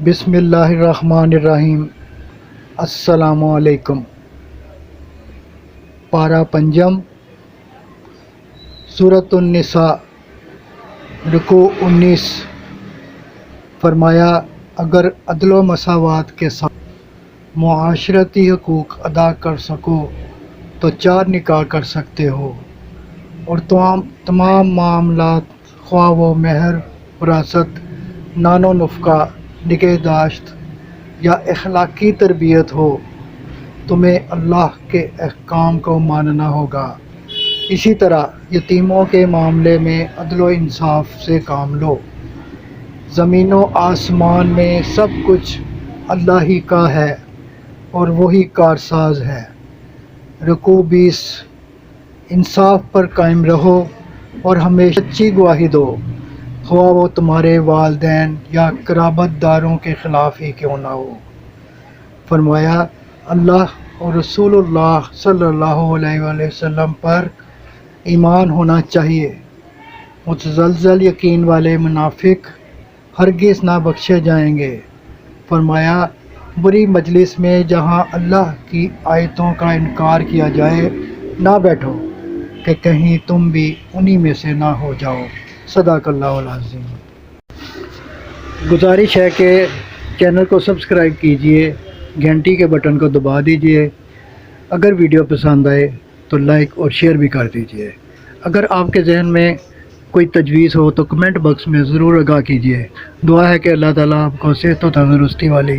بسم اللہ الرحمن الرحیم۔ السلام علیکم۔ پارہ پنجم، سورۃ النساء، رکوع 19۔ فرمایا اگر عدل و مساوات کے ساتھ معاشرتی حقوق ادا کر سکو تو 4 نکاح کر سکتے ہو، اور تمام معاملات خواہ و مہر، وراثت، نان و نفقہ، نگہداشت یا اخلاقی تربیت ہو، تمہیں اللہ کے احکام کو ماننا ہوگا۔ اسی طرح یتیموں کے معاملے میں عدل و انصاف سے کام لو۔ زمین و آسمان میں سب کچھ اللہ ہی کا ہے اور وہی کارساز ہے۔ رکوع 20۔ انصاف پر قائم رہو اور ہمیشہ سچی گواہی دو، خواہ وہ تمہارے والدین یا قرابت داروں کے خلاف ہی کیوں نہ ہو۔ فرمایا اللہ اور رسول اللہ صلی اللہ علیہ وآلہ وسلم پر ایمان ہونا چاہیے۔ متزلزل یقین والے منافق ہرگز نہ بخشے جائیں گے۔ فرمایا بری مجلس میں جہاں اللہ کی آیتوں کا انکار کیا جائے نہ بیٹھو کہ کہیں تم بھی انہی میں سے نہ ہو جاؤ۔ صدق اللہ العظیم۔ گزارش ہے کہ چینل کو سبسکرائب کیجئے، گھنٹی کے بٹن کو دبا دیجئے۔ اگر ویڈیو پسند آئے تو لائک اور شیئر بھی کر دیجئے۔ اگر آپ کے ذہن میں کوئی تجویز ہو تو کمنٹ باکس میں ضرور آگاہ کیجئے۔ دعا ہے کہ اللہ تعالیٰ آپ کو صحت و تندرستی والی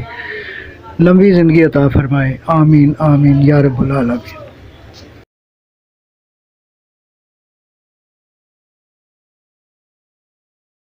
لمبی زندگی عطا فرمائے۔ آمین آمین یا رب العالمین۔